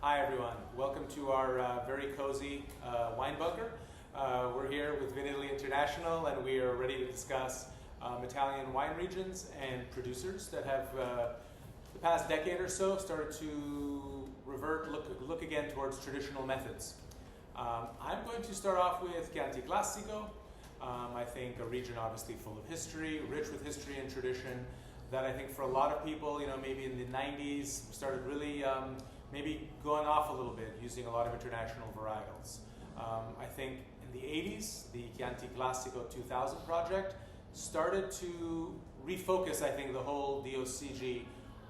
Hi everyone, welcome to our very cozy wine bunker. We're here with Vinitaly International and we are ready to discuss Italian wine regions and producers that have the past decade or so started to look again towards traditional methods. I'm going to start off with Chianti Classico. I think a region obviously full of history, rich with history and tradition, that I think for a lot of people, maybe in the 90s started really maybe going off a little bit, using a lot of international varietals. I think in the 80s, the Chianti Classico 2000 project started to refocus, I think, the whole DOCG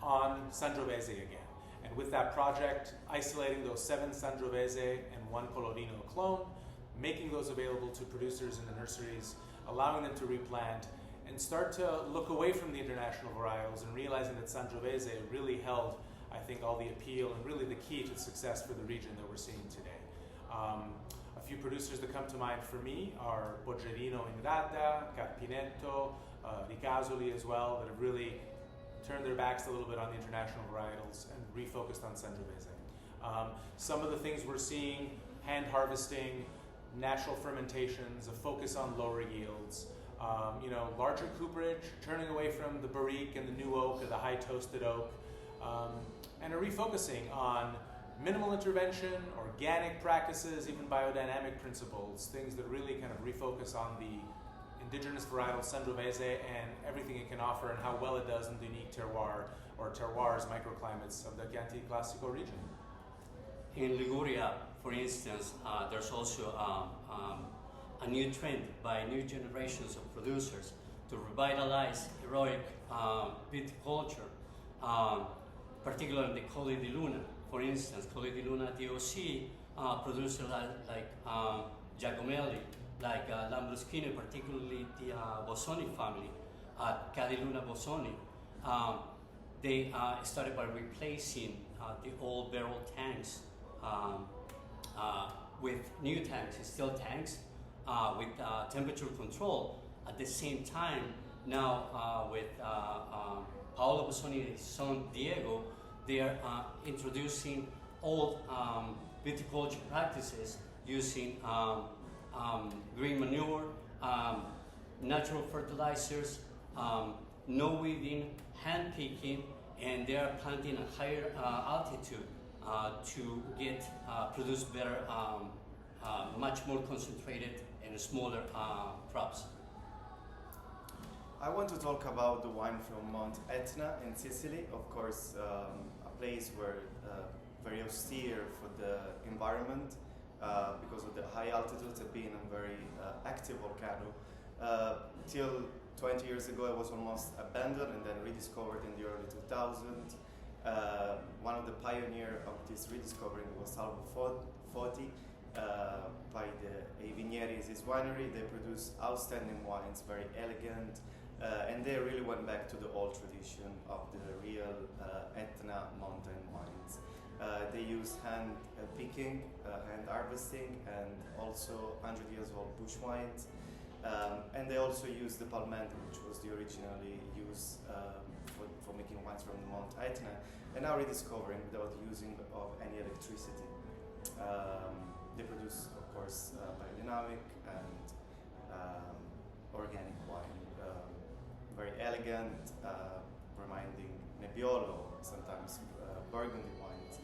on Sangiovese again. And with that project, isolating those 7 Sangiovese and 1 Colorino clone, making those available to producers in the nurseries, allowing them to replant, and start to look away from the international varietals and realizing that Sangiovese really held, I think, all the appeal and really the key to success for the region that we're seeing today. A few producers that come to mind for me are Boggerino in Radda, Carpinetto, Ricasoli as well, that have really turned their backs a little bit on the international varietals and refocused on Sangiovese. Some of the things we're seeing: hand harvesting, natural fermentations, a focus on lower yields, larger cooperage, turning away from the barrique and the new oak or the high toasted oak, and a refocusing on minimal intervention, organic practices, even biodynamic principles, things that really kind of refocus on the indigenous varietal Sangiovese and everything it can offer and how well it does in the unique terroir or terroirs, microclimates of the Chianti Classico region. In Liguria, for instance, there's also a new trend by new generations of producers to revitalize heroic viticulture, particularly the Colli di Luna. For instance, Colli di Luna DOC producers like Giacomelli, like Lambruschini, particularly the Bosoni family, Cadiluna Bosoni. They started by replacing the old barrel tanks with new tanks, steel tanks, with temperature control. At the same time, now with Paolo Bosoni's son Diego, they are introducing old viticulture practices using green manure, natural fertilizers, no weeding, hand picking, and they are planting at higher altitude to produce better, much more concentrated and smaller crops. I want to talk about the wine from Mount Etna in Sicily. Of course, a place where very austere for the environment because of the high altitudes, being a very active volcano. Till 20 years ago, it was almost abandoned and then rediscovered in the early 2000s. One of the pioneers of this rediscovering was Salvo Foti. By the Vinieris, his winery. They produce outstanding wines, very elegant, and they really went back to the old tradition of the real Etna mountain wines. They use hand picking, hand harvesting, and also 100 years old bush wines. And they also use the palmetto, which was the originally used for making wines from Mount Etna, and now rediscovering without using of any electricity. They produce, of course, biodynamic and organic wine. Very elegant, reminding Nebbiolo, sometimes Burgundy wines.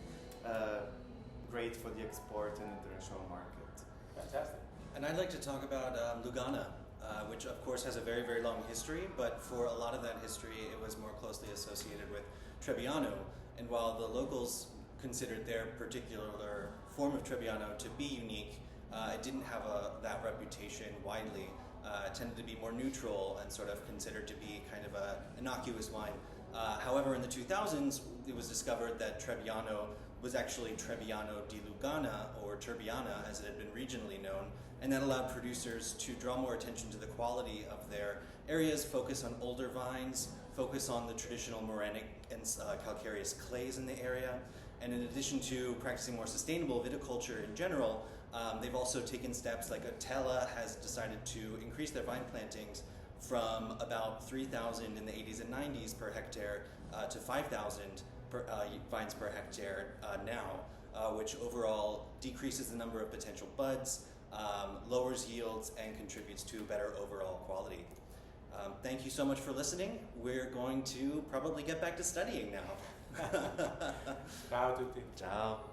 Great for the export and international market. Fantastic. And I'd like to talk about Lugana, which of course has a very, very long history, but for a lot of that history it was more closely associated with Trebbiano. And while the locals considered their particular form of Trebbiano to be unique, it didn't have that reputation widely. It tended to be more neutral and sort of considered to be kind of an innocuous wine. However, in the 2000s, it was discovered that Trebbiano was actually Trebbiano di Lugana, or Turbiana as it had been regionally known, and that allowed producers to draw more attention to the quality of their areas, focus on older vines, focus on the traditional morenic and calcareous clays in the area, and in addition to practicing more sustainable viticulture in general, they've also taken steps like Atella has decided to increase their vine plantings from about 3,000 in the 80s and 90s per hectare to 5,000 vines per hectare now. which overall decreases the number of potential buds, lowers yields, and contributes to better overall quality. Thank you so much for listening. We're going to probably get back to studying now. Ciao a tutti. Ciao.